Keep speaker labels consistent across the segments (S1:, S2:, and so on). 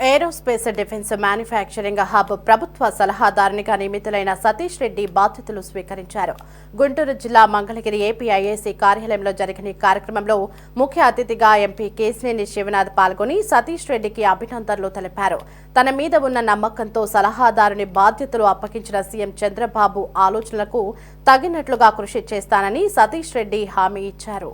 S1: Aerospace defence manufacturing hub ప్రభుత్వ సలహాదారునిగా నియమితులైన సతీష్ రెడ్డి బాధ్యతలు స్వీకరించారు. గుంటూరు జిల్లా మంగళగిరి ఏపీఐఏసీ కార్యాలయంలో జరిగిన ఈ కార్యక్రమంలో ముఖ్య అతిథిగా ఎంపీ కేశినేని శివనాథ్ పాల్గొని సతీష్ రెడ్డికి అభినందనలు తెలిపారు. తన మీద ఉన్న నమ్మకంతో సలహాదారుని బాధ్యతలు అప్పగించిన సీఎం చంద్రబాబు ఆలోచనలకు తగినట్లుగా కృషి చేస్తానని సతీష్ రెడ్డి హామీ ఇచ్చారు.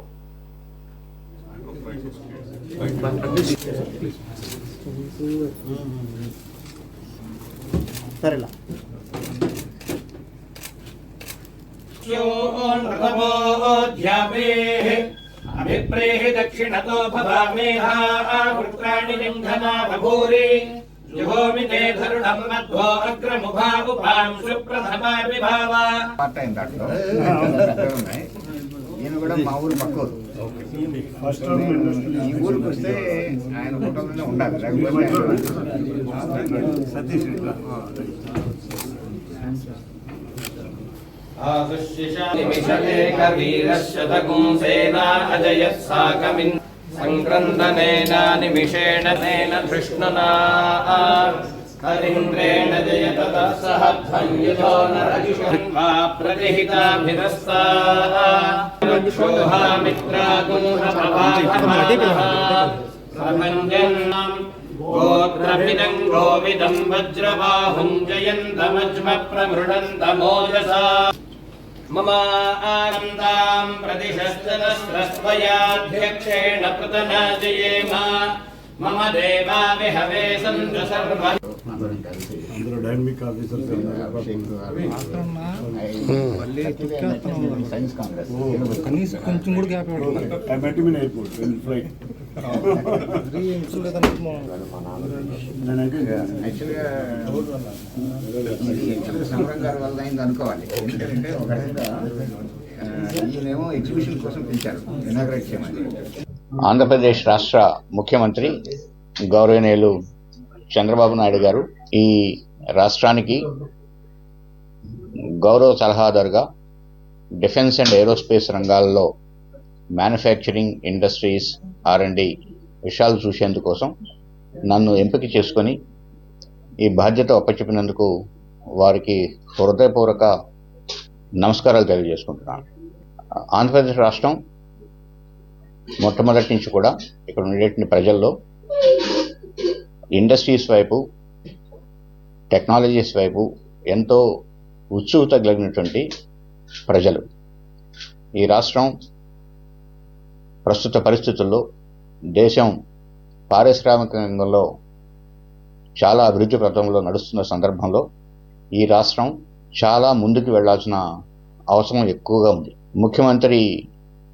S2: अभिप्रेहि दक्षिणतो भवामेहावृत्राणि लिङ्घना बभूरि जुहोमि ते धरुणं मध्वो अग्रमुभा उभां सुप्रथमा विभावा
S3: ఈయన కూడా మా ఊరు పక్కూరు. ఈ ఊరికి వస్తే ఆయన కుటుంబంలో ఉండాలి. సతీష్
S2: निमिषेण तेन धृष्णुना हरीन्द्रेण जयत सह ध्वन्युतो नरजुषा प्रतिहिताभिरस्ता गोत्रभिदं गोविदं वज्रबाहुं जयन्तमज्म प्रमृडन्तमोजसा मम आनन्दां प्रतिशस्त्रस्वयाध्यक्षेण पृतना जयेम मम देवा विहवे सन्तु सर्वं
S4: డైనమిక్ ఆఫీసర్స్
S3: సైన్స్ కాంగ్రెస్
S5: కనీసం కొంచెం కూడా గ్యాప్
S4: మెట్టిమిన్ ఎయిర్పోర్ట్ ఫ్లైట్
S3: యాక్చువల్గా సమరం గారి వల్ల అయింది అనుకోవాలి. ఎందుకంటే ఒక రకంగా ఈయనేమో ఎగ్జిబిషన్ కోసం పిలిచారు, ఇనాగ్రేట్ చేయమని. ఆంధ్రప్రదేశ్ రాష్ట్ర ముఖ్యమంత్రి గౌరవనీయులు చంద్రబాబు నాయుడు గారు ఈ రాష్ట్రానికి గౌరవ సలహాదారుగా డిఫెన్స్ అండ్ ఏరోస్పేస్ రంగాల్లో మ్యానుఫ్యాక్చరింగ్, ఇండస్ట్రీస్, R&D విషయాలు చూసేందుకోసం నన్ను ఎంపిక చేసుకొని ఈ బాధ్యత అప్పచెప్పినందుకు వారికి హృదయపూర్వక నమస్కారాలు తెలియజేసుకుంటున్నాను. ఆంధ్రప్రదేశ్ రాష్ట్రం మొట్టమొదటి నుంచి కూడా ఇక్కడ ఉండేటువంటి ప్రజల్లో ఇండస్ట్రీస్ వైపు, టెక్నాలజీస్ వైపు ఎంతో ఉత్సుకత కలిగినటువంటి ప్రజలు. ఈ రాష్ట్రం ప్రస్తుత పరిస్థితుల్లో దేశం పారిశ్రామిక రంగంలో చాలా అభివృద్ధి పథంలో నడుస్తున్న సందర్భంలో ఈ రాష్ట్రం చాలా ముందుకు వెళ్లాల్సిన అవసరం ఎక్కువగా ఉంది. ముఖ్యమంత్రి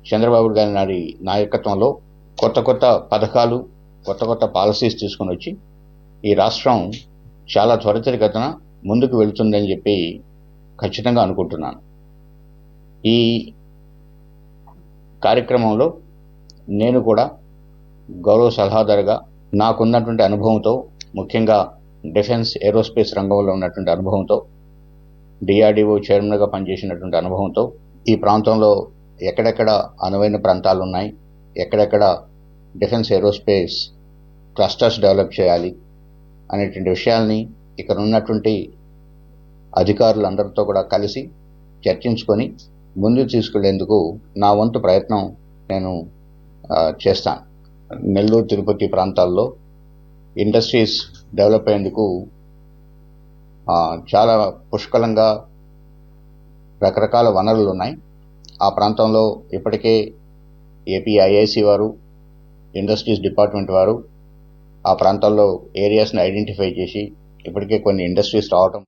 S3: చంద్రబాబు గారి నాయకత్వంలో కొత్త కొత్త పథకాలు, కొత్త కొత్త పాలసీస్ తీసుకుని వచ్చి ఈ రాష్ట్రం చాలా త్వరితగతిన ముందుకు వెళుతుందని చెప్పి ఖచ్చితంగా అనుకుంటున్నాను. ఈ కార్యక్రమంలో నేను కూడా గౌరవ సలహాదారుగా నాకున్నటువంటి అనుభవంతో, ముఖ్యంగా డిఫెన్స్ ఏరోస్పేస్ రంగంలో ఉన్నటువంటి అనుభవంతో, DRDO చైర్మన్గా పనిచేసినటువంటి అనుభవంతో, ఈ ప్రాంతంలో ఎక్కడెక్కడ అనువైన ప్రాంతాలు ఉన్నాయి, ఎక్కడెక్కడ డిఫెన్స్ ఏరోస్పేస్ క్లస్టర్స్ డెవలప్ చేయాలి అనేటువంటి విషయాల్ని ఇక్కడ ఉన్నటువంటి అధికారులందరితో కూడా కలిసి చర్చించుకొని ముందుకు తీసుకెళ్లేందుకు నా వంతు ప్రయత్నం నేను చేస్తాను. నెల్లూరు, తిరుపతి ప్రాంతాల్లో ఇండస్ట్రీస్ డెవలప్ అయ్యేందుకు చాలా పుష్కలంగా రకరకాల వనరులు ఉన్నాయి. ఆ ప్రాంతంలో ఇప్పటికే ఏపీఐఐసి వారు, ఇండస్ట్రీస్ డిపార్ట్మెంట్ వారు ఆ ప్రాంతాల్లో ఏరియాస్ని ఐడెంటిఫై చేసి ఇప్పటికే కొన్ని ఇండస్ట్రీస్ రావటం